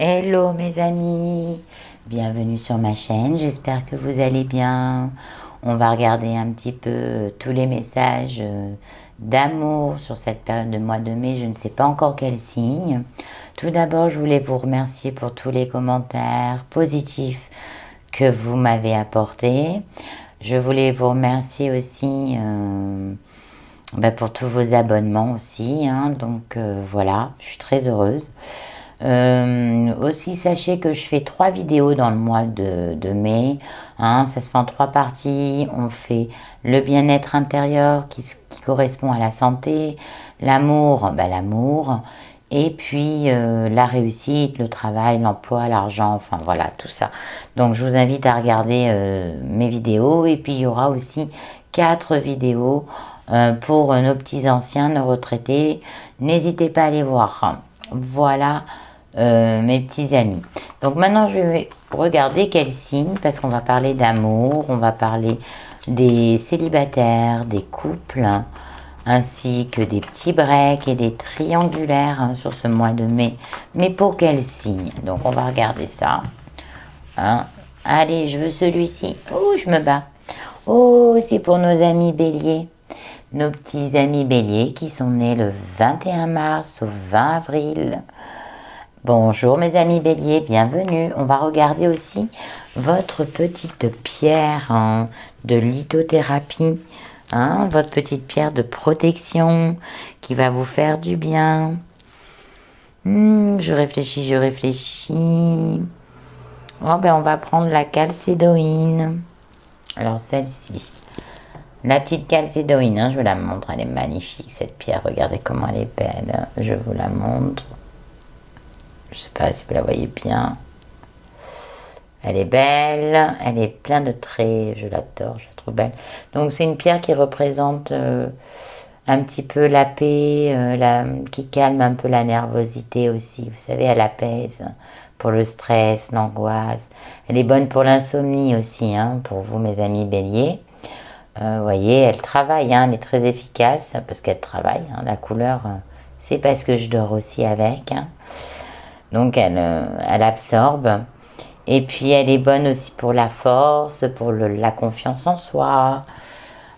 Hello mes amis, bienvenue sur ma chaîne, j'espère que vous allez bien. On va regarder un petit peu tous les messages d'amour sur cette période de mois de mai, je ne sais pas encore quel signe. Tout d'abord, je voulais vous remercier pour tous les commentaires positifs que vous m'avez apportés. Je voulais vous remercier aussi pour tous vos abonnements aussi, hein. Donc voilà, je suis très heureuse. Aussi, sachez que je fais 3 vidéos dans le mois de mai, hein, ça se fait en 3 parties. On fait le bien-être intérieur qui correspond à la santé, l'amour, l'amour, et puis la réussite, le travail, l'emploi, l'argent, enfin voilà, tout ça. Donc je vous invite à regarder mes vidéos, et puis il y aura aussi 4 vidéos pour nos petits anciens, nos retraités. N'hésitez pas à les voir. Voilà mes petits amis. Donc maintenant je vais regarder quel signe, parce qu'on va parler d'amour, on va parler des célibataires, des couples, ainsi que des petits breaks et des triangulaires, hein, sur ce mois de mai. Mais pour quel signe? Donc on va regarder ça. Hein. Allez, je veux celui-ci. Oh, je me bats. Oh, c'est pour nos amis béliers. Nos petits amis béliers qui sont nés le 21 mars au 20 avril. Bonjour mes amis béliers, bienvenue. On va regarder aussi votre petite pierre, hein, de lithothérapie, hein, votre petite pierre de protection qui va vous faire du bien. Je réfléchis, je réfléchis. Oh, on va prendre la calcédoïne. Alors celle-ci, la petite calcédoïne, hein, je vous la montre, elle est magnifique cette pierre, regardez comment elle est belle, je vous la montre. Je ne sais pas si vous la voyez bien. Elle est belle, elle est pleine de traits, je l'adore, je la trouve belle. Donc c'est une pierre qui représente un petit peu la paix, qui calme un peu la nervosité aussi. Vous savez, elle apaise pour le stress, l'angoisse. Elle est bonne pour l'insomnie aussi, hein, pour vous mes amis béliers. Vous voyez, elle travaille, hein, elle est très efficace parce qu'elle travaille. Hein, la couleur, c'est parce que je dors aussi avec. Hein. Donc elle absorbe. Et puis elle est bonne aussi pour la force, pour la confiance en soi.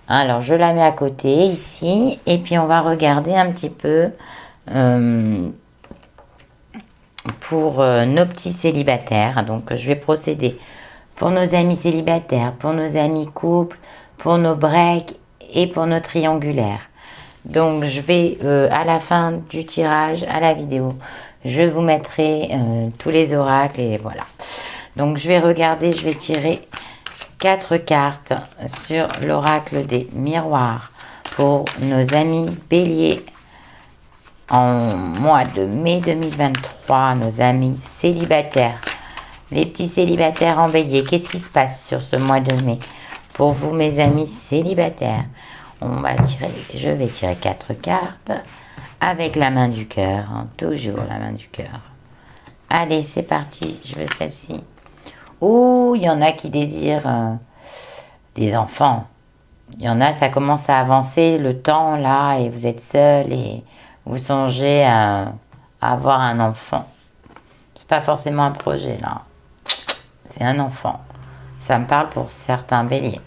Alors je la mets à côté ici. Et puis on va regarder un petit peu pour nos petits célibataires. Donc je vais procéder pour nos amis célibataires, pour nos amis couples, pour nos breaks et pour nos triangulaires. Donc je vais à la fin du tirage, à la vidéo, je vous mettrai tous les oracles et voilà. Donc je vais regarder, je vais tirer 4 cartes sur l'oracle des miroirs pour nos amis béliers en mois de mai 2023, nos amis célibataires. Les petits célibataires en bélier, qu'est-ce qui se passe sur ce mois de mai pour vous mes amis célibataires? On va tirer, je vais tirer 4 cartes avec la main du cœur, hein, toujours la main du cœur. Allez, c'est parti, je veux celle-ci. Ouh, il y en a qui désirent des enfants. Il y en a, ça commence à avancer le temps là et vous êtes seul et vous songez à avoir un enfant. C'est pas forcément un projet là, c'est un enfant. Ça me parle pour certains béliers.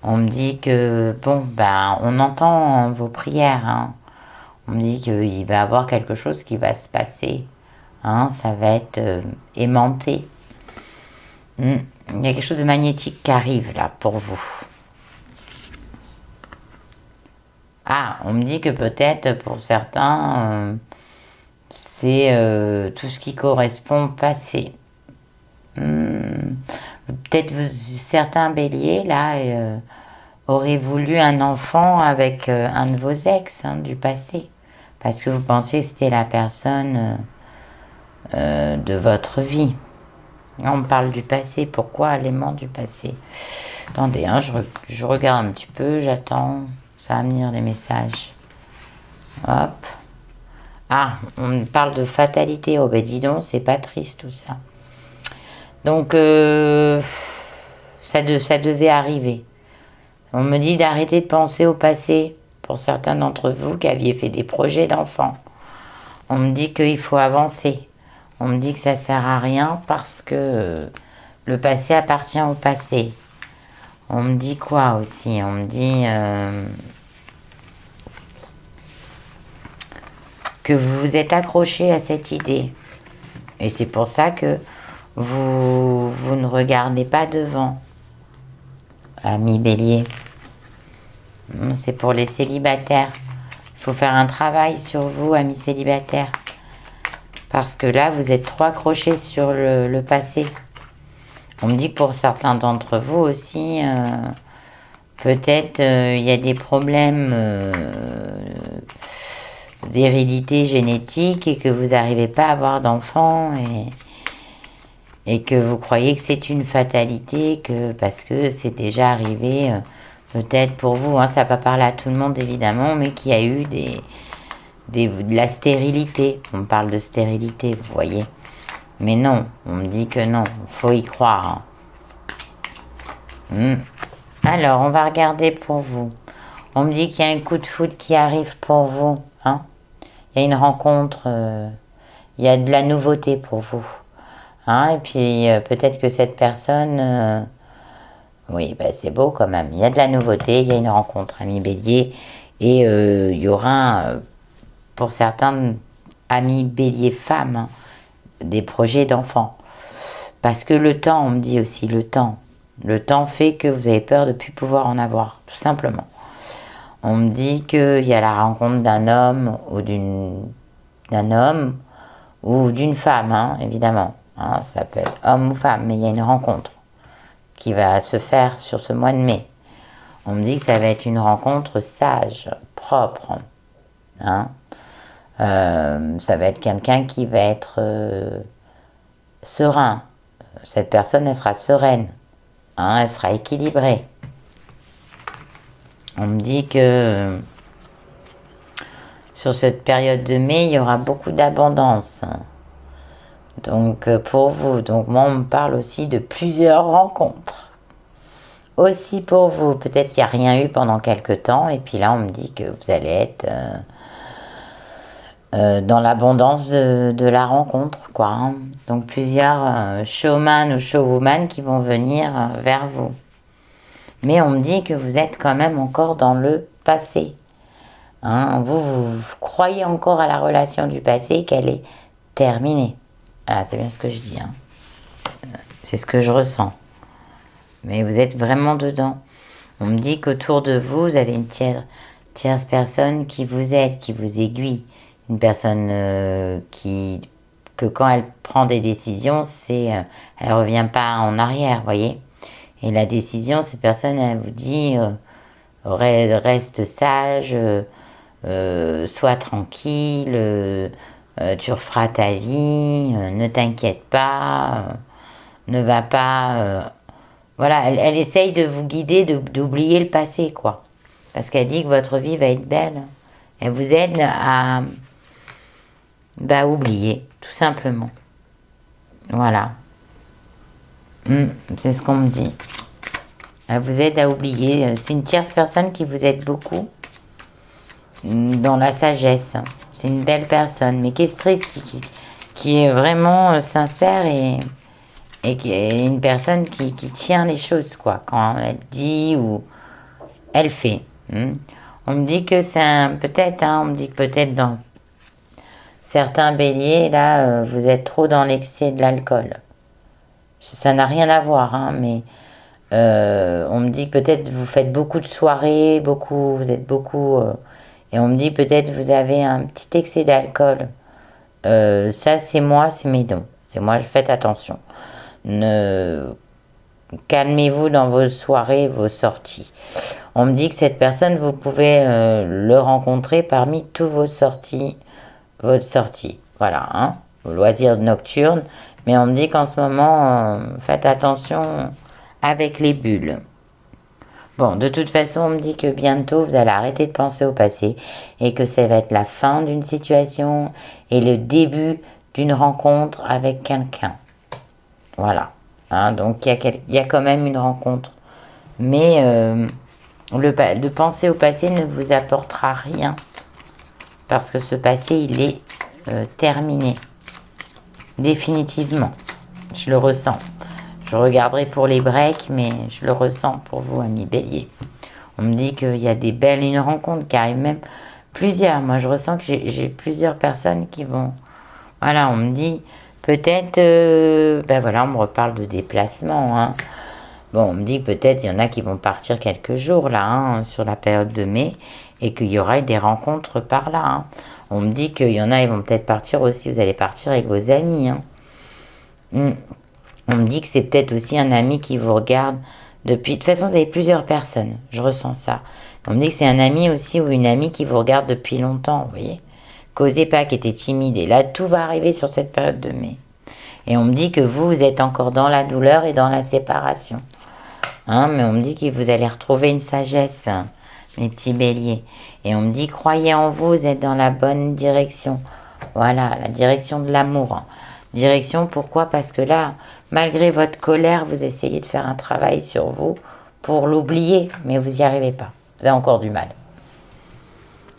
On me dit que, on entend vos prières. Hein. On me dit qu'il va y avoir quelque chose qui va se passer. Hein, ça va être aimanté. Il y a quelque chose de magnétique qui arrive là pour vous. Ah, on me dit que peut-être pour certains, c'est tout ce qui correspond au passé. Peut-être certains béliers là auraient voulu un enfant avec un de vos ex, hein, du passé, parce que vous pensiez que c'était la personne de votre vie. On me parle du passé, pourquoi l'aimant du passé? Attendez, hein, je regarde un petit peu, j'attends, ça va venir les messages. Hop. Ah, on me parle de fatalité, oh ben dis donc, c'est pas triste tout ça. Donc, ça devait arriver. On me dit d'arrêter de penser au passé, pour certains d'entre vous qui aviez fait des projets d'enfants. On me dit qu'il faut avancer. On me dit que ça sert à rien parce que le passé appartient au passé. On me dit quoi aussi? On me dit que vous vous êtes accroché à cette idée. Et c'est pour ça que vous ne regardez pas devant, ami Bélier. C'est pour les célibataires. Il faut faire un travail sur vous, amis célibataires. Parce que là, vous êtes trop accrochés sur le passé. On me dit que pour certains d'entre vous aussi, peut-être il y a des problèmes d'hérédité génétique et que vous n'arrivez pas à avoir d'enfants et que vous croyez que c'est une fatalité, parce que c'est déjà arrivé, peut-être pour vous, hein, ça va pas parler à tout le monde évidemment, mais qu'il y a eu de la stérilité. On me parle de stérilité, vous voyez. Mais non, on me dit que non, il faut y croire. Alors, on va regarder pour vous. On me dit qu'il y a un coup de foudre qui arrive pour vous. Hein. Il y a une rencontre, il y a de la nouveauté pour vous. Hein. Et puis, peut-être que cette personne... oui, bah, c'est beau quand même. Il y a de la nouveauté, il y a une rencontre, ami Bélier. Et il y aura, pour certains amis Bélier femmes, hein, des projets d'enfants. Parce que le temps, on me dit aussi, le temps. Le temps fait que vous avez peur de ne plus pouvoir en avoir, tout simplement. On me dit qu'il y a la rencontre d'un homme ou d'une femme, hein, évidemment. Hein, ça peut être homme ou femme, mais il y a une rencontre qui va se faire sur ce mois de mai. On me dit que ça va être une rencontre sage, propre. Hein. Ça va être quelqu'un qui va être serein. Cette personne, elle sera sereine. Hein, elle sera équilibrée. On me dit que sur cette période de mai, il y aura beaucoup d'abondance. Donc, pour vous. Donc, moi, on me parle aussi de plusieurs rencontres. Aussi pour vous. Peut-être qu'il n'y a rien eu pendant quelques temps. Et puis là, on me dit que vous allez être... dans l'abondance de la rencontre, quoi. Hein. Donc plusieurs showman ou showwoman qui vont venir vers vous. Mais on me dit que vous êtes quand même encore dans le passé. Hein. Vous croyez encore à la relation du passé, qu'elle est terminée. Voilà, c'est bien ce que je dis. Hein. C'est ce que je ressens. Mais vous êtes vraiment dedans. On me dit qu'autour de vous, vous avez une tierce personne qui vous aide, qui vous aiguille. Une personne que quand elle prend des décisions, elle revient pas en arrière, voyez. Et la décision, cette personne, elle vous dit, reste sage, sois tranquille, tu referas ta vie, ne t'inquiète pas, ne va pas... voilà, elle essaye de vous guider, d'oublier le passé, quoi. Parce qu'elle dit que votre vie va être belle. Elle vous aide à... oublier, tout simplement. Voilà. C'est ce qu'on me dit. Elle vous aide à oublier. C'est une tierce personne qui vous aide beaucoup dans la sagesse. C'est une belle personne, mais qui est stricte, qui est vraiment sincère et qui est une personne qui tient les choses, quoi. Quand elle dit ou elle fait. On me dit que c'est peut-être, hein, on me dit que peut-être dans certains béliers, là, vous êtes trop dans l'excès de l'alcool. Ça n'a rien à voir, hein, mais on me dit que peut-être vous faites beaucoup de soirées, vous êtes beaucoup... et on me dit peut-être vous avez un petit excès d'alcool. Ça, c'est moi, c'est mes dons. C'est moi, faites attention. Calmez-vous dans vos soirées, vos sorties. On me dit que cette personne, vous pouvez le rencontrer parmi tous vos sorties. Votre sortie, voilà, hein, vos loisirs nocturnes. Mais on me dit qu'en ce moment, faites attention avec les bulles. Bon, de toute façon, on me dit que bientôt, vous allez arrêter de penser au passé et que ça va être la fin d'une situation et le début d'une rencontre avec quelqu'un. Voilà. Hein, donc, il y a quand même une rencontre. Mais de penser au passé ne vous apportera rien. Parce que ce passé, il est terminé. Définitivement. Je le ressens. Je regarderai pour les breaks, mais je le ressens pour vous, amis Bélier. On me dit qu'il y a une rencontre qui arrive, même plusieurs. Moi, je ressens que j'ai plusieurs personnes qui vont... Voilà, on me dit, peut-être... ben voilà, on me reparle de déplacement. Hein. Bon, on me dit que peut-être il y en a qui vont partir quelques jours, là, hein, sur la période de mai, et qu'il y aura des rencontres par là. Hein. On me dit qu'il y en a, ils vont peut-être partir aussi, vous allez partir avec vos amis. Hein. On me dit que c'est peut-être aussi un ami qui vous regarde depuis... De toute façon, vous avez plusieurs personnes, je ressens ça. On me dit que c'est un ami aussi ou une amie qui vous regarde depuis longtemps, vous voyez. Qu'osez pas, qui était timide. Et là, tout va arriver sur cette période de mai. Et on me dit que vous êtes encore dans la douleur et dans la séparation. Hein, mais on me dit que vous allez retrouver une sagesse, mes petits béliers. Et on me dit, croyez en vous, vous êtes dans la bonne direction. Voilà, la direction de l'amour. Direction, pourquoi? Parce que là, malgré votre colère, vous essayez de faire un travail sur vous pour l'oublier, mais vous n'y arrivez pas. Vous avez encore du mal.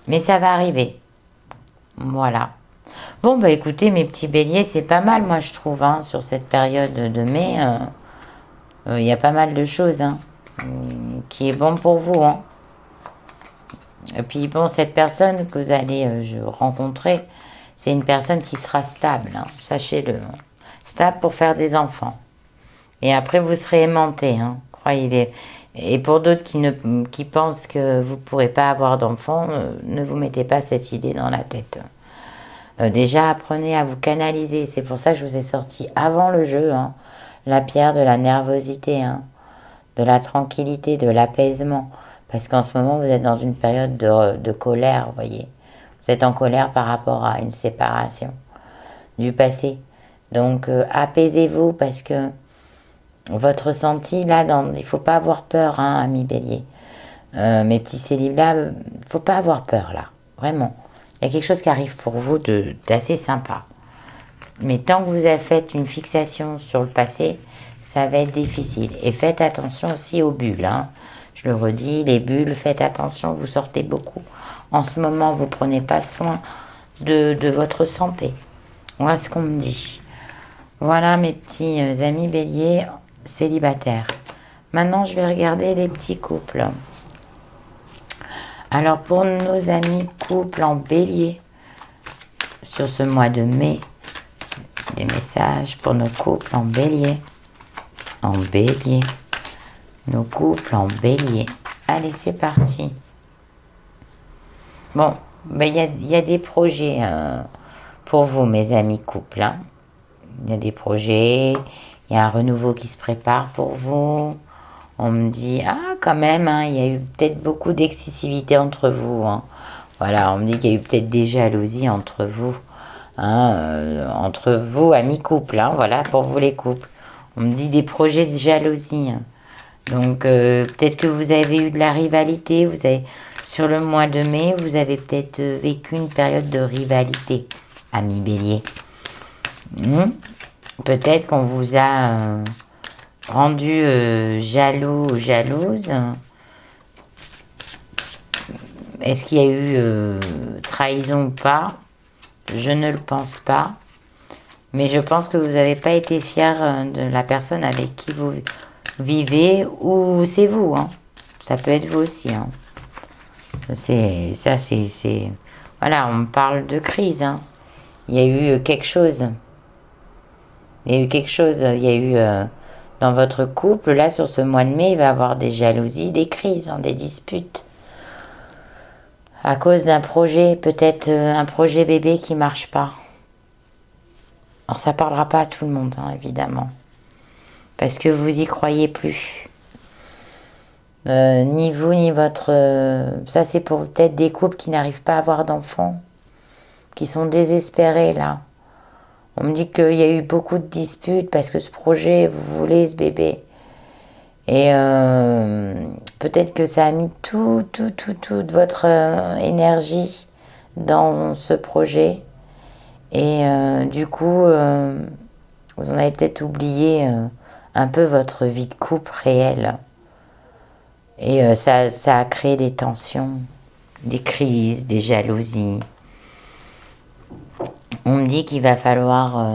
Mais ça va arriver. Voilà. Bon, bah écoutez, mes petits béliers, c'est pas mal, moi, je trouve, hein, sur cette période de mai. Il y a pas mal de choses, hein, qui est bon pour vous, hein. Et puis, bon, cette personne que vous allez rencontrer, c'est une personne qui sera stable, hein, sachez-le. Hein. Stable pour faire des enfants. Et après, vous serez aimanté, hein, croyez-le. Et pour d'autres qui pensent que vous ne pourrez pas avoir d'enfants, ne vous mettez pas cette idée dans la tête. Déjà, apprenez à vous canaliser. C'est pour ça que je vous ai sorti avant le jeu, hein, la pierre de la nervosité, hein, de la tranquillité, de l'apaisement. Parce qu'en ce moment, vous êtes dans une période de colère, vous voyez. Vous êtes en colère par rapport à une séparation du passé. Donc, apaisez-vous parce que votre ressenti, là, il ne faut pas avoir peur, hein, amis bélier. Mes petits célibats, il ne faut pas avoir peur, là. Vraiment. Il y a quelque chose qui arrive pour vous d'assez sympa. Mais tant que vous avez fait une fixation sur le passé, ça va être difficile. Et faites attention aussi aux bulles, hein. Je le redis, les bulles, faites attention, vous sortez beaucoup. En ce moment, vous ne prenez pas soin de votre santé. Voilà ce qu'on me dit. Voilà mes petits amis béliers célibataires. Maintenant, je vais regarder les petits couples. Alors, pour nos amis couples en bélier, sur ce mois de mai, des messages pour nos couples en bélier. En bélier. Nos couples en bélier. Allez, c'est parti. Bon, ben, y a des projets pour vous, mes amis couples. Hein. Il y a des projets, il y a un renouveau qui se prépare pour vous. On me dit, ah, quand même, hein, il y a eu peut-être beaucoup d'excessivité entre vous. Hein. Voilà, on me dit qu'il y a eu peut-être des jalousies entre vous. Hein, entre vous, amis couples. Hein, voilà, pour vous les couples. On me dit des projets de jalousie. Hein. Donc, peut-être que vous avez eu de la rivalité. Vous avez, sur le mois de mai, vous avez peut-être vécu une période de rivalité, amis bélier. Peut-être qu'on vous a rendu jaloux ou jalouse. Est-ce qu'il y a eu trahison ou pas? Je ne le pense pas. Mais je pense que vous n'avez pas été fier de la personne avec qui vous vivez, ou c'est vous. Hein. Ça peut être vous aussi. Hein. C'est... Voilà, on me parle de crise. Hein. Il y a eu quelque chose. Il y a eu quelque chose. Il y a eu... dans votre couple, là, sur ce mois de mai, il va y avoir des jalousies, des crises, hein, des disputes. À cause d'un projet, peut-être un projet bébé qui ne marche pas. Alors, ça ne parlera pas à tout le monde, hein, évidemment. Parce que vous y croyez plus. Ni vous, ni votre... ça, c'est pour peut-être des couples qui n'arrivent pas à avoir d'enfants. Qui sont désespérés, là. On me dit qu'il y a eu beaucoup de disputes parce que ce projet, vous voulez ce bébé. Et peut-être que ça a mis toute votre énergie dans ce projet. Et du coup, vous en avez peut-être oublié un peu votre vie de couple réelle. Et ça a créé des tensions, des crises, des jalousies. On me dit qu'il va falloir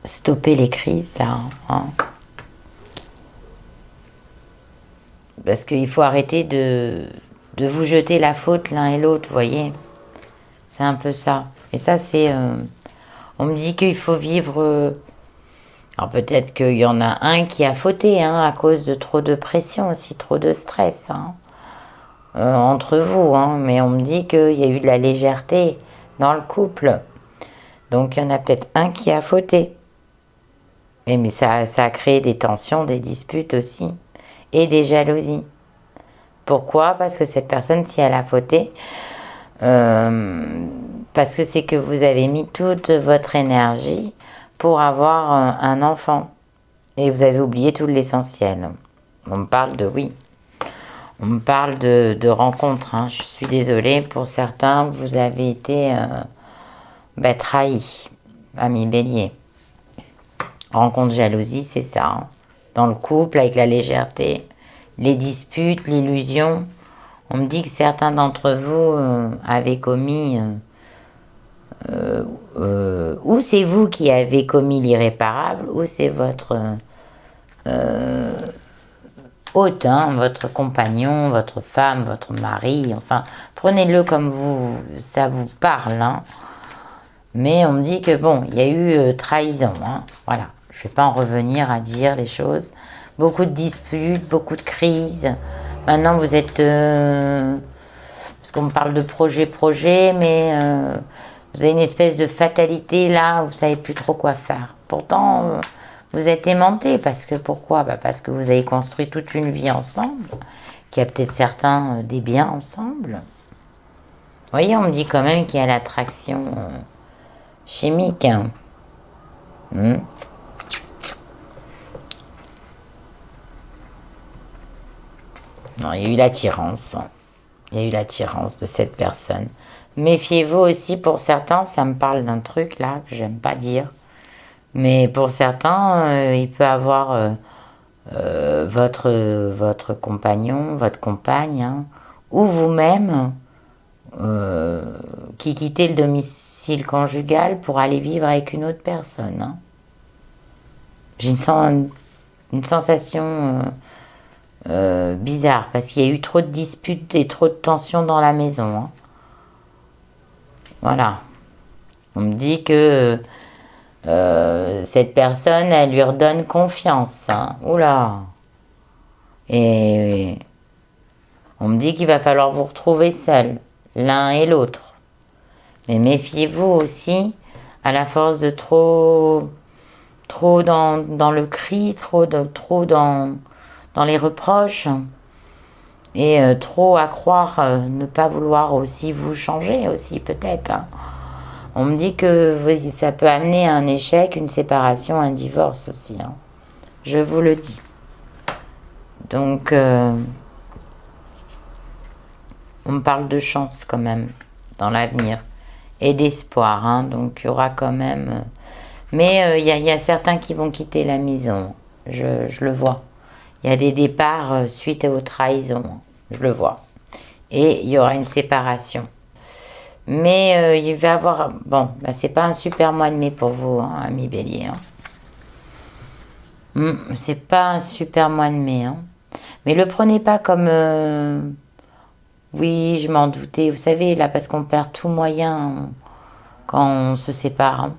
stopper les crises là, hein. Parce qu'il faut arrêter de vous jeter la faute l'un et l'autre, vous voyez. C'est un peu ça. Et ça, c'est... on me dit qu'il faut vivre... alors peut-être qu'il y en a un qui a fauté, hein, à cause de trop de pression aussi, trop de stress, hein, entre vous. Hein, mais on me dit qu'il y a eu de la légèreté dans le couple. Donc il y en a peut-être un qui a fauté. Et mais ça a créé des tensions, des disputes aussi. Et des jalousies. Pourquoi? Parce que cette personne, si elle a fauté, parce que c'est que vous avez mis toute votre énergie pour avoir un enfant. Et vous avez oublié tout l'essentiel. On me parle de oui. On me parle de rencontres. Hein. Je suis désolée, pour certains, vous avez été trahis, ami Bélier. Rencontre jalousie, c'est ça. Hein. Dans le couple, avec la légèreté, les disputes, l'illusion. On me dit que certains d'entre vous avaient commis... ou c'est vous qui avez commis l'irréparable, ou c'est votre hôte, hein, votre compagnon, votre femme, votre mari. Enfin, prenez-le comme ça vous parle. Hein. Mais on me dit que bon, il y a eu trahison. Hein. Voilà, je ne vais pas en revenir à dire les choses. Beaucoup de disputes, beaucoup de crises. Maintenant, vous êtes... parce qu'on me parle de projet, mais vous avez une espèce de fatalité là, où vous ne savez plus trop quoi faire. Pourtant, vous êtes aimantés, parce que pourquoi? Parce que vous avez construit toute une vie ensemble, qu'il y a peut-être certains des biens ensemble. Vous voyez, on me dit quand même qu'il y a l'attraction chimique. Hein. Non, il y a eu l'attirance. Il y a eu l'attirance de cette personne. Méfiez-vous aussi, pour certains, ça me parle d'un truc là que j'aime pas dire. Mais pour certains, il peut avoir votre compagnon, votre compagne, hein, ou vous-même, qui quittez le domicile conjugal pour aller vivre avec une autre personne. Hein. J'ai une sensation bizarre, parce qu'il y a eu trop de disputes et trop de tensions dans la maison. Hein. Voilà. On me dit que cette personne, elle lui redonne confiance. Hein. Oula. Et on me dit qu'il va falloir vous retrouver seuls, l'un et l'autre. Mais méfiez-vous aussi, à la force de trop dans le cri, trop dans les reproches, et trop à croire, ne pas vouloir aussi vous changer aussi peut-être. Hein. On me dit que ça peut amener à un échec, une séparation, un divorce aussi. Hein. Je vous le dis. Donc, on me parle de chance quand même dans l'avenir et d'espoir. Hein. Donc, il y aura quand même... mais il y a certains qui vont quitter la maison. Je le vois. Il y a des départs suite aux trahisons. Je le vois. Et il y aura une séparation. Mais il va y avoir... Bon, c'est pas un super mois de mai pour vous, hein, amis Bélier. Hein. C'est pas un super mois de mai. Hein. Mais le prenez pas comme... oui, je m'en doutais. Vous savez, là, parce qu'on perd tout moyen quand on se sépare. Hein.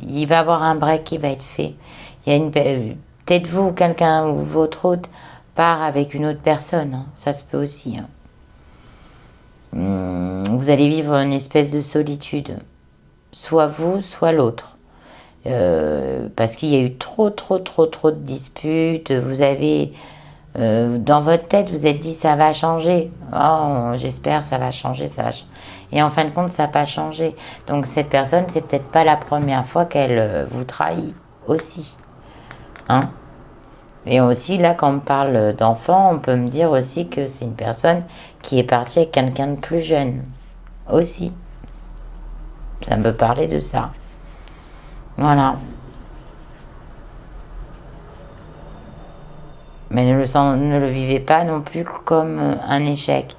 Il va y avoir un break qui va être fait. Il y a une... peut-être vous, quelqu'un ou votre hôte part avec une autre personne. Hein. Ça se peut aussi. Hein. Vous allez vivre une espèce de solitude. Soit vous, soit l'autre. Parce qu'il y a eu trop de disputes. Vous avez... dans votre tête, vous êtes dit ça va changer. Oh, j'espère ça va changer, ça va changer. Et en fin de compte, ça n'a pas changé. Donc cette personne, c'est peut-être pas la première fois qu'elle vous trahit aussi. Hein? Et aussi, là, quand on me parle d'enfant, on peut me dire aussi que c'est une personne qui est partie avec quelqu'un de plus jeune. Aussi. Ça me peut parler de ça. Voilà. Mais ne le vivez pas non plus comme un échec.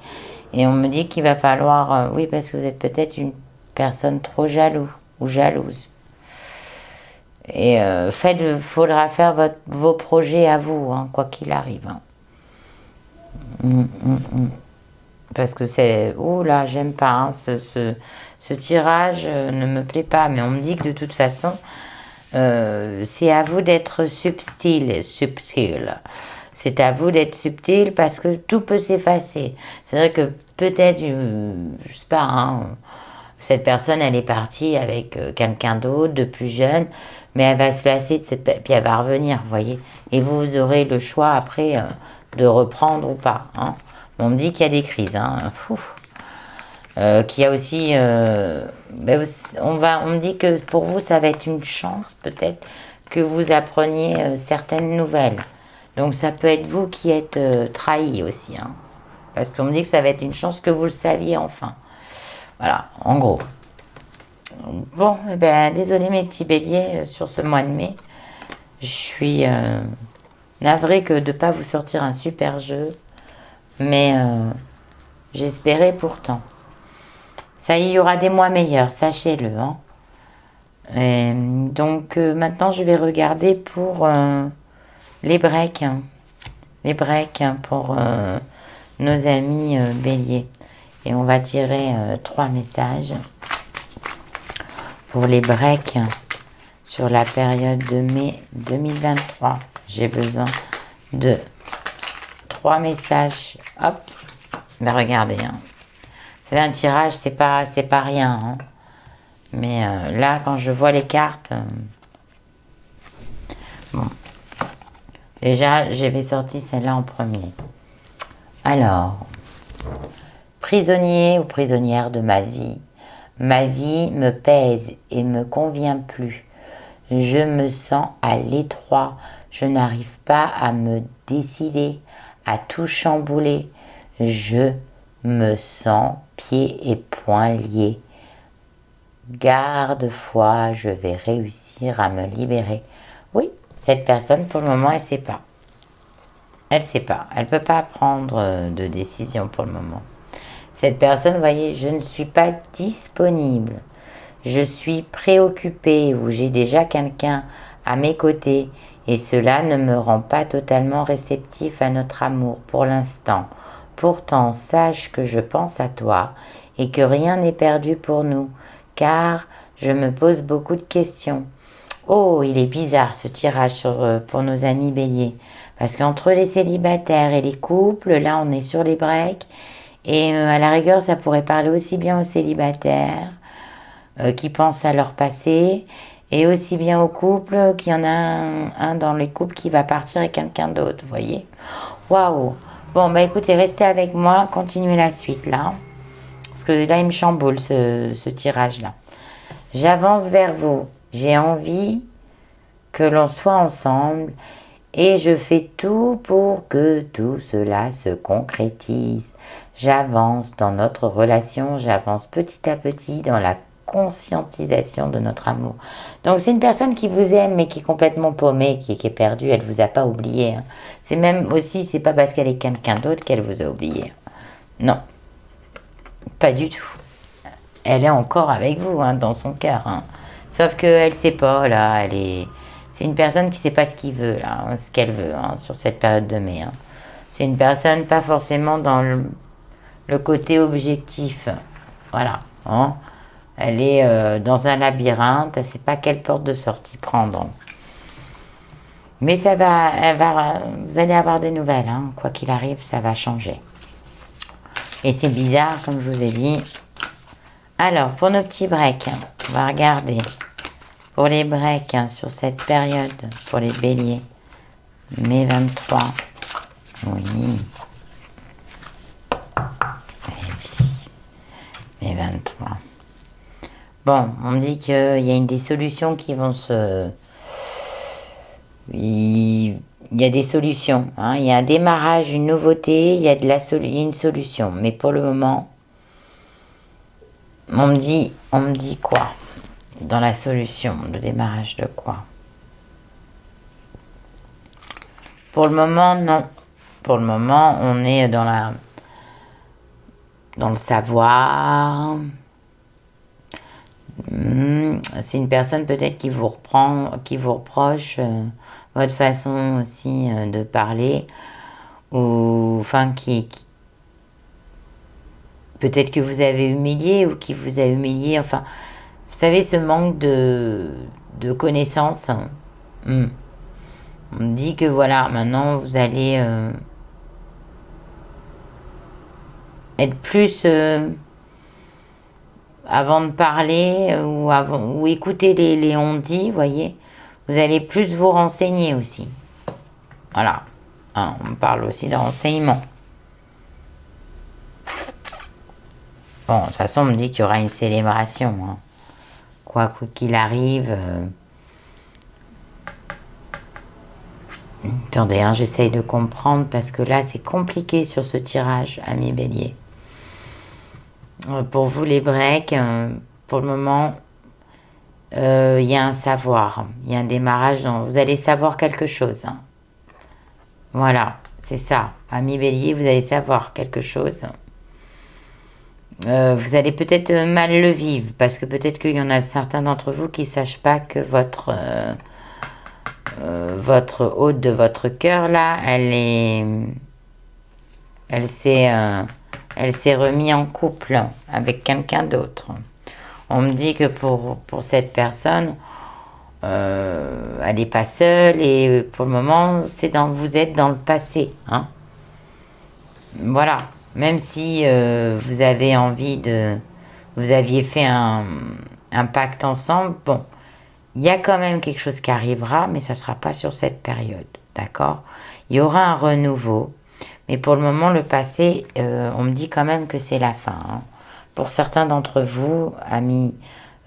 Et on me dit qu'il va falloir... oui, parce que vous êtes peut-être une personne trop jaloux ou jalouse. Et faudra faire vos projets à vous, hein, quoi qu'il arrive. Hein. Parce que c'est... Oh là, j'aime pas. Hein, ce tirage ne me plaît pas. Mais on me dit que de toute façon, c'est à vous d'être subtil. C'est à vous d'être subtil parce que tout peut s'effacer. C'est vrai que peut-être, je sais pas, hein, cette personne, elle est partie avec quelqu'un d'autre, de plus jeune, mais elle va se lasser de cette... Puis elle va revenir, vous voyez. Et vous aurez le choix après de reprendre ou pas. Hein. On me dit qu'il y a des crises. Hein. Qu'il y a aussi... on me dit que pour vous, ça va être une chance, peut-être, que vous appreniez certaines nouvelles. Donc ça peut être vous qui êtes trahi aussi. Hein. Parce qu'on me dit que ça va être une chance que vous le saviez enfin. Voilà, en gros. Bon, eh ben, désolé mes petits béliers sur ce mois de mai. Je suis navrée que de ne pas vous sortir un super jeu. Mais j'espérais pourtant. Ça y est, il y aura des mois meilleurs, sachez-le. Hein. Donc maintenant, je vais regarder pour les breaks. Hein. Les breaks hein, pour nos amis béliers. Et on va tirer 3 messages pour les breaks sur la période de mai 2023. J'ai besoin de 3 messages. Hop. Mais regardez. Hein. C'est un tirage, c'est pas rien. Hein. Mais là, quand je vois les cartes... bon. Déjà, j'avais sorti celle-là en premier. Alors... prisonnier ou prisonnière de ma vie me pèse et me convient plus. Je me sens à l'étroit, je n'arrive pas à me décider, à tout chambouler. Je me sens pieds et poings liés. Garde-foi, je vais réussir à me libérer. Oui, cette personne, pour le moment, elle ne sait pas. Elle ne sait pas. Elle ne peut pas prendre de décision pour le moment. Cette personne, vous voyez, je ne suis pas disponible. Je suis préoccupée ou j'ai déjà quelqu'un à mes côtés et cela ne me rend pas totalement réceptif à notre amour pour l'instant. Pourtant, sache que je pense à toi et que rien n'est perdu pour nous, car je me pose beaucoup de questions. Oh, il est bizarre ce tirage pour nos amis béliers, parce qu'entre les célibataires et les couples, là on est sur les breaks, et à la rigueur ça pourrait parler aussi bien aux célibataires qui pensent à leur passé, et aussi bien aux couples qu'il y en a un dans les couples qui va partir avec quelqu'un d'autre, vous voyez. Waouh. Bon, bah écoutez, restez avec moi, continuez la suite là. Parce que là, il me chamboule ce tirage-là. J'avance vers vous. J'ai envie que l'on soit ensemble et je fais tout pour que tout cela se concrétise. J'avance dans notre relation, j'avance petit à petit dans la conscientisation de notre amour. Donc c'est une personne qui vous aime mais qui est complètement paumée, qui est perdue, elle ne vous a pas oublié. Hein. C'est même aussi, c'est pas parce qu'elle est quelqu'un d'autre qu'elle vous a oublié. Non, pas du tout. Elle est encore avec vous, hein, dans son cœur. Hein. Sauf qu'elle ne sait pas, là, c'est une personne qui ne sait pas ce qu'il veut, là, hein, ce qu'elle veut, hein, sur cette période de mai. Hein. C'est une personne pas forcément dans le côté objectif. Voilà. Hein. Elle est dans un labyrinthe, elle ne sait pas quelle porte de sortie prendre. Mais ça va, vous allez avoir des nouvelles, hein. Quoi qu'il arrive, ça va changer. Et c'est bizarre, comme je vous ai dit. Alors, pour nos petits breaks, on va regarder. Pour les breaks, hein, sur cette période, pour les béliers, mai 23. Oui. Mai 23. Bon, on me dit qu'il y a des solutions qui vont se... Il y a des solutions. Hein. Il y a un démarrage, une nouveauté, il y a une solution. Mais pour le moment, on me dit quoi dans la solution, le démarrage de quoi? Pour le moment, non. Pour le moment, on est dans le savoir, C'est une personne peut-être qui vous reprend, qui vous reproche votre façon aussi de parler, ou enfin peut-être que vous avez humilié ou qui vous a humilié. Enfin, vous savez, ce manque de connaissances. Hmm. On me dit que voilà, maintenant vous allez être plus avant de parler ou écouter les on-dit, voyez, vous allez plus vous renseigner aussi. Voilà. Hein, on parle aussi de renseignement. Bon, de toute façon, on me dit qu'il y aura une célébration. Hein. Quoi qu'il arrive. Attendez, hein, j'essaye de comprendre parce que là, c'est compliqué sur ce tirage, ami Bélier. Pour vous, les breaks, pour le moment, il y a un savoir. Il y a un démarrage. Vous allez savoir quelque chose. Hein. Voilà, c'est ça. Ami Bélier, vous allez savoir quelque chose. Vous allez peut-être mal le vivre parce que peut-être qu'il y en a certains d'entre vous qui ne sachent pas que votre hôte de votre cœur là, elle s'est remise en couple avec quelqu'un d'autre. On me dit que pour cette personne, elle n'est pas seule et pour le moment, vous êtes dans le passé. Hein. Voilà. Même si vous avez envie vous aviez fait un pacte ensemble, bon, il y a quand même quelque chose qui arrivera, mais ça ne sera pas sur cette période, d'accord? Il y aura un renouveau, mais pour le moment, le passé, on me dit quand même que c'est la fin. Hein. Pour certains d'entre vous, amis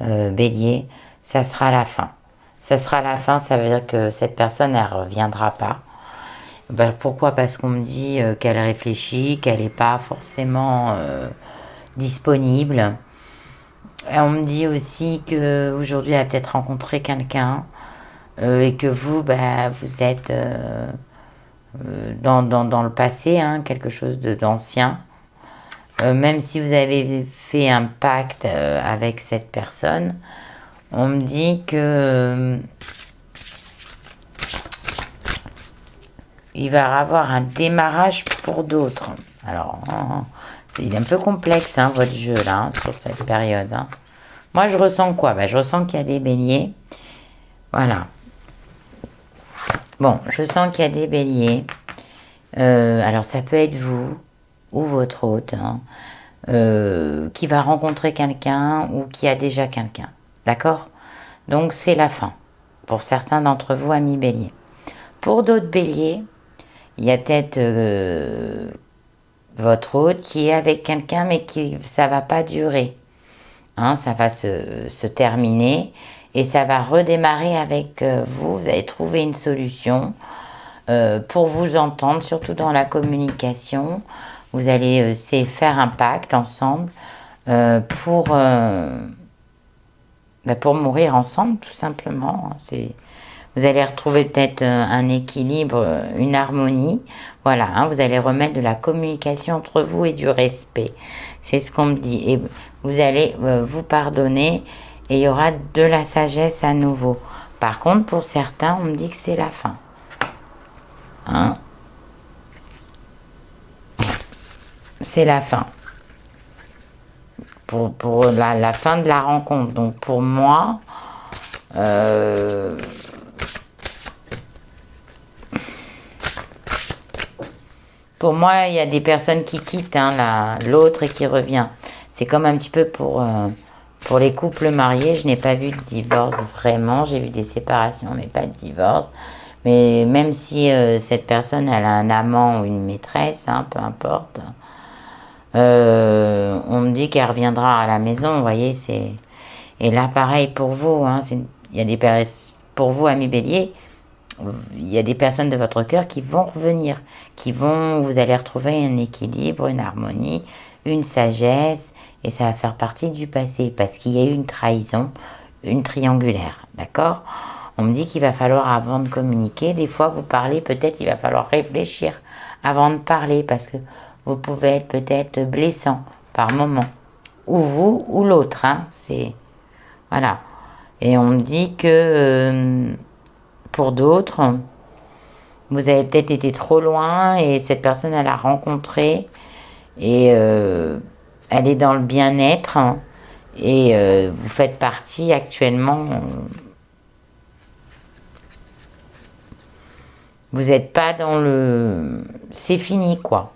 Bélier, ça sera la fin. Ça sera la fin, ça veut dire que cette personne, elle ne reviendra pas. Ben, pourquoi? Parce qu'on me dit qu'elle réfléchit, qu'elle n'est pas forcément disponible. Et on me dit aussi qu'aujourd'hui, elle a peut-être rencontré quelqu'un et que vous, bah, vous êtes dans le passé, hein, quelque chose d'ancien. Même si vous avez fait un pacte avec cette personne, on me dit que il va y avoir un démarrage pour d'autres. Alors, il est un peu complexe, hein, votre jeu, là, hein, sur cette période. Hein. Moi, je ressens quoi? Ben, je ressens qu'il y a des béliers. Voilà. Bon, je sens qu'il y a des béliers. Alors, ça peut être vous ou votre hôte hein, qui va rencontrer quelqu'un ou qui a déjà quelqu'un. D'accord? Donc, c'est la fin. Pour certains d'entre vous, amis béliers. Pour d'autres béliers, il y a peut-être votre hôte qui est avec quelqu'un, mais ça ne va pas durer. Hein, ça va se terminer et ça va redémarrer avec vous. Vous allez trouver une solution pour vous entendre, surtout dans la communication. Vous allez faire un pacte ensemble pour mourir ensemble, tout simplement. Vous allez retrouver peut-être un équilibre, une harmonie. Voilà, hein, vous allez remettre de la communication entre vous et du respect. C'est ce qu'on me dit. Et vous allez vous pardonner et il y aura de la sagesse à nouveau. Par contre, pour certains, on me dit que c'est la fin. Hein? C'est la fin. Pour la fin de la rencontre. Donc pour moi... Pour moi, il y a des personnes qui quittent l'autre et qui revient. C'est comme un petit peu pour les couples mariés. Je n'ai pas vu de divorce vraiment. J'ai vu des séparations, mais pas de divorce. Mais même si cette personne, elle a un amant ou une maîtresse, hein, peu importe, on me dit qu'elle reviendra à la maison, vous voyez. Et là, pareil pour vous. Hein, il y a des pour vous, amis béliers, il y a des personnes de votre cœur qui vont revenir, vous allez retrouver un équilibre, une harmonie, une sagesse, et ça va faire partie du passé, parce qu'il y a eu une trahison, une triangulaire, d'accord? On me dit qu'il va falloir, avant de communiquer, des fois vous parlez, peut-être il va falloir réfléchir avant de parler, parce que vous pouvez être peut-être blessant par moment, ou vous ou l'autre, hein, Voilà. Et on me dit que pour d'autres, vous avez peut-être été trop loin et cette personne, elle a rencontré et elle est dans le bien-être, hein, et vous faites partie actuellement. Vous n'êtes pas dans le... C'est fini, quoi.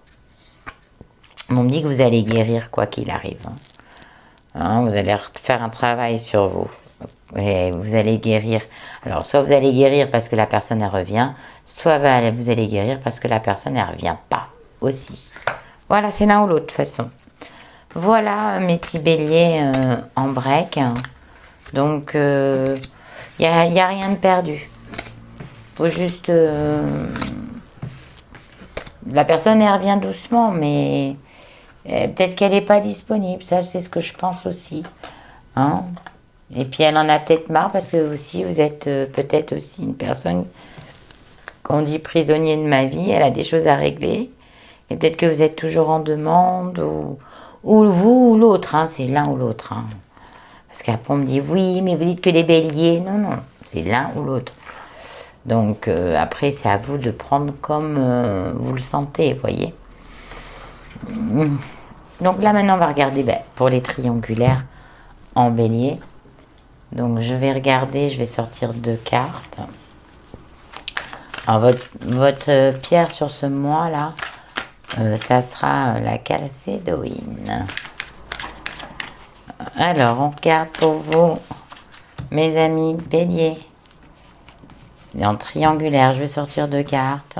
On me dit que vous allez guérir quoi qu'il arrive. Hein, vous allez faire un travail sur vous. Et vous allez guérir. Alors, soit vous allez guérir parce que la personne, elle revient, soit vous allez guérir parce que la personne, elle revient pas aussi. Voilà, c'est l'un ou l'autre, de toute façon. Voilà mes petits béliers en break. Donc, il n'y a rien de perdu. Faut juste... la personne, elle revient doucement, mais peut-être qu'elle n'est pas disponible. Ça, c'est ce que je pense aussi. Hein? Et puis, elle en a peut-être marre parce que aussi, vous êtes peut-être aussi une personne qu'on dit prisonnier de ma vie. Elle a des choses à régler. Et peut-être que vous êtes toujours en demande ou vous ou l'autre. Hein? C'est l'un ou l'autre. Hein? Parce qu'après, on me dit, oui, mais vous dites que les béliers. Non, non, c'est l'un ou l'autre. Donc, après, c'est à vous de prendre comme vous le sentez, vous voyez. Donc là, maintenant, on va regarder pour les triangulaires en bélier. Donc, je vais regarder, je vais sortir 2 cartes. Alors, votre pierre sur ce mois-là, ça sera la calcédoïne. Alors, on regarde pour vous, mes amis béliers. En triangulaire, je vais sortir 2 cartes.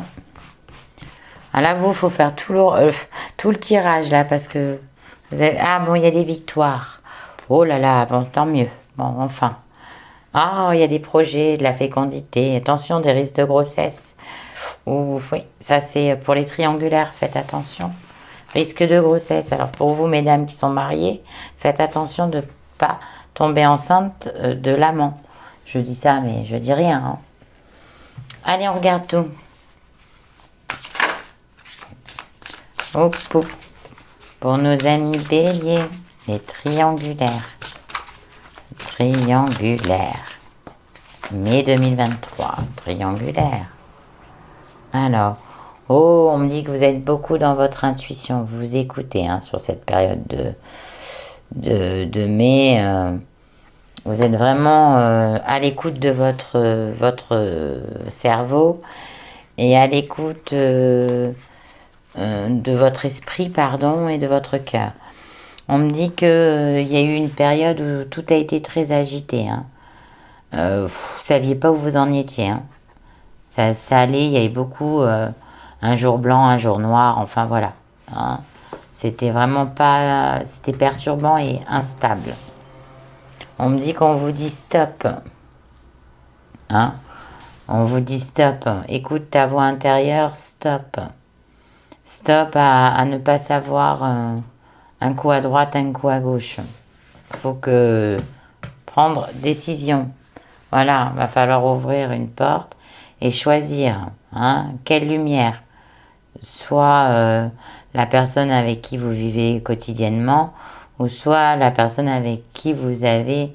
Alors là, vous, il faut faire tout le tirage, là, parce que vous avez... Ah, bon, il y a des victoires. Oh là là, bon, tant mieux. Bon, enfin. Ah, il y a des projets, de la fécondité. Attention, des risques de grossesse. Ouf, oui, ça, c'est pour les triangulaires. Faites attention. Risque de grossesse. Alors, pour vous, mesdames qui sont mariées, faites attention de ne pas tomber enceinte de l'amant. Je dis ça, mais je dis rien, hein. Allez, on regarde tout. Hop, hop. Pour nos amis béliers, les triangulaires. Triangulaire. Mai 2023. Triangulaire. Alors, oh, on me dit que vous êtes beaucoup dans votre intuition. Vous écoutez hein, sur cette période de mai. Vous êtes vraiment à l'écoute de votre cerveau et à l'écoute de votre esprit, pardon, et de votre cœur. On me dit qu'il y a eu une période où tout a été très agité. Hein. Vous ne saviez pas où vous en étiez. Hein. Ça allait, il y avait beaucoup un jour blanc, un jour noir, enfin voilà. Hein. C'était vraiment pas... C'était perturbant et instable. On me dit qu'on vous dit stop. Hein? On vous dit stop. Écoute ta voix intérieure, stop. Stop à ne pas savoir un coup à droite, un coup à gauche. Il faut que prendre décision. Voilà, va falloir ouvrir une porte et choisir hein, quelle lumière. Soit la personne avec qui vous vivez quotidiennement, ou soit la personne avec qui vous avez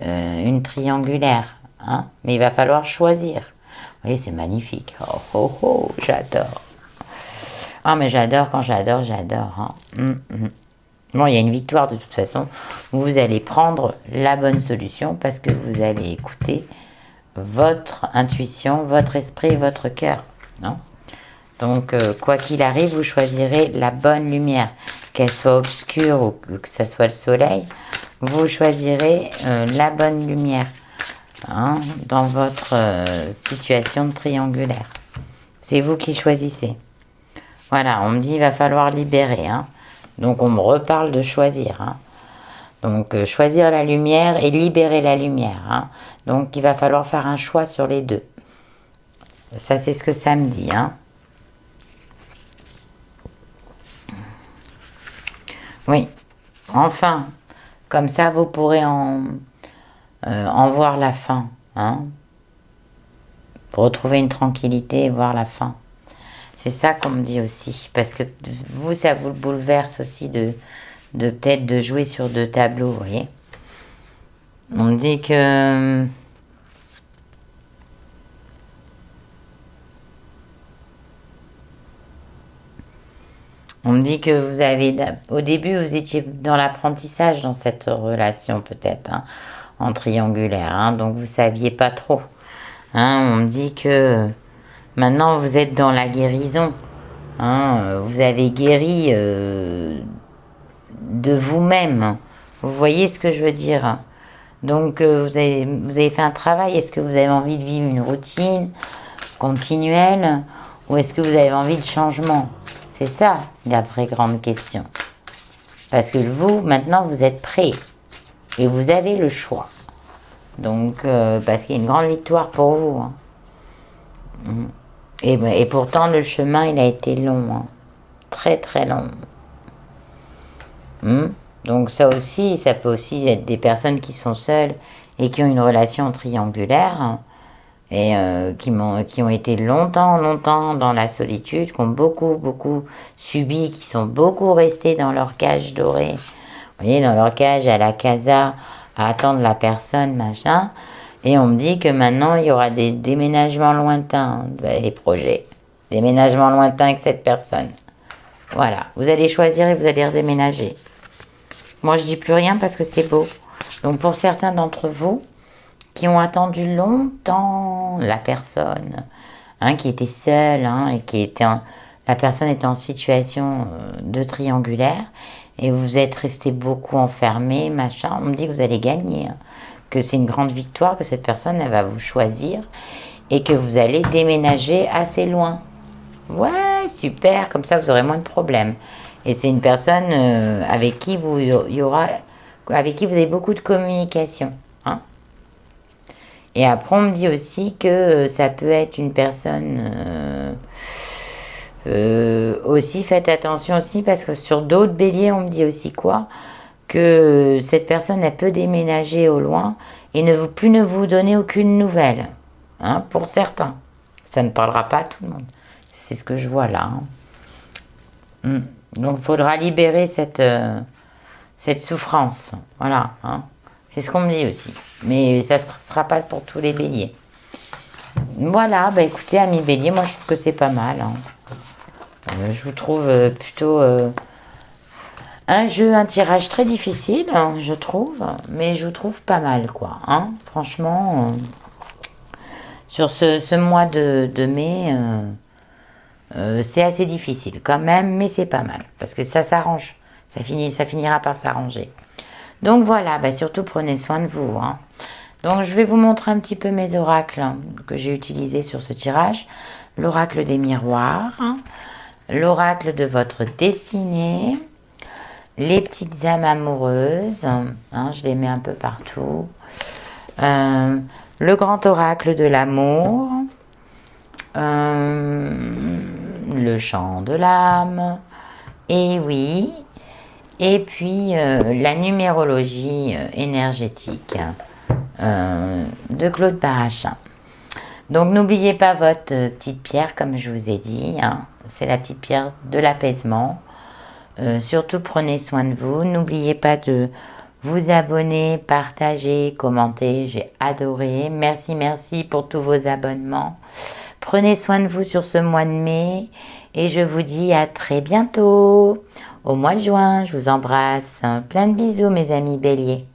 une triangulaire. Hein? Mais il va falloir choisir. Vous voyez, c'est magnifique. Oh, oh, oh, j'adore. Ah, mais j'adore quand j'adore. Hein? Bon, il y a une victoire de toute façon. Vous allez prendre la bonne solution parce que vous allez écouter votre intuition, votre esprit, votre cœur. Non? Donc, quoi qu'il arrive, vous choisirez la bonne lumière. Qu'elle soit obscure ou que ce soit le soleil, vous choisirez la bonne lumière hein, dans votre situation de triangulaire. C'est vous qui choisissez. Voilà, on me dit il va falloir libérer. Hein. Donc, on me reparle de choisir. Hein. Donc, choisir la lumière et libérer la lumière. Hein. Donc, il va falloir faire un choix sur les deux. Ça, c'est ce que ça me dit. Hein. Oui, enfin, comme ça, vous pourrez en voir la fin. Hein. Retrouver une tranquillité et voir la fin. C'est ça qu'on me dit aussi. Parce que vous, ça vous bouleverse aussi de peut-être de jouer sur 2 tableaux, vous voyez. On me dit que... On me dit que vous avez... Au début, vous étiez dans l'apprentissage dans cette relation, peut-être, hein, en triangulaire. Hein, donc, vous ne saviez pas trop. Hein, on me dit que maintenant, vous êtes dans la guérison. Hein, vous avez guéri de vous-même. Vous voyez ce que je veux dire? Donc, vous avez fait un travail. Est-ce que vous avez envie de vivre une routine continuelle ou est-ce que vous avez envie de changement? C'est ça la vraie grande question. Parce que vous, maintenant, vous êtes prêt et vous avez le choix. Donc, parce qu'il y a une grande victoire pour vous. Hein. Et pourtant, le chemin, il a été long. Hein. Très, très long. Donc ça aussi, ça peut aussi être des personnes qui sont seules et qui ont une relation triangulaire hein, et qui ont été longtemps dans la solitude, qui ont beaucoup subi, qui sont beaucoup restés dans leur cage dorée. Vous voyez, dans leur cage à la casa, à attendre la personne, machin. Et on me dit que maintenant, il y aura des déménagements lointains, les projets. Déménagements lointains avec cette personne. Voilà, vous allez choisir et vous allez redéménager. Moi, je dis plus rien parce que c'est beau. Donc, pour certains d'entre vous qui ont attendu longtemps la personne, hein, qui était seule, hein, et la personne était en situation de triangulaire, et vous êtes resté beaucoup enfermé, machin, on me dit que vous allez gagner, hein, que c'est une grande victoire, que cette personne, elle va vous choisir, et que vous allez déménager assez loin. Ouais, super, comme ça vous aurez moins de problèmes. Et c'est une personne avec qui avec qui vous avez beaucoup de communication. Hein. Et après, on me dit aussi que ça peut être une personne aussi, faites attention aussi, parce que sur d'autres béliers, on me dit aussi quoi? Que cette personne, elle peut déménager au loin et plus ne vous donner aucune nouvelle. Hein, pour certains. Ça ne parlera pas à tout le monde. C'est ce que je vois là. Hein. Donc, il faudra libérer cette souffrance. Voilà. Hein. C'est ce qu'on me dit aussi. Mais ça ne sera pas pour tous les béliers. Voilà. Bah, écoutez, amis béliers, moi, je trouve que c'est pas mal. Hein. Je vous trouve plutôt un tirage très difficile, hein, je trouve. Mais je vous trouve pas mal, quoi. Hein. Franchement, sur ce mois de mai... c'est assez difficile quand même, mais c'est pas mal, parce que ça s'arrange, ça finira par s'arranger. Donc voilà, bah surtout prenez soin de vous. Hein. Donc je vais vous montrer un petit peu mes oracles hein, que j'ai utilisés sur ce tirage. L'oracle des miroirs, hein, l'oracle de votre destinée, les petites âmes amoureuses, hein, je les mets un peu partout, le grand oracle de l'amour, le chant de l'âme, et oui, et puis la numérologie énergétique de Claude Barachin. Donc n'oubliez pas votre petite pierre, comme je vous ai dit, hein, c'est la petite pierre de l'apaisement. Surtout prenez soin de vous, n'oubliez pas de vous abonner, partager, commenter, j'ai adoré. Merci pour tous vos abonnements. Prenez soin de vous sur ce mois de mai et je vous dis à très bientôt. Au mois de juin, je vous embrasse. Plein de bisous mes amis béliers.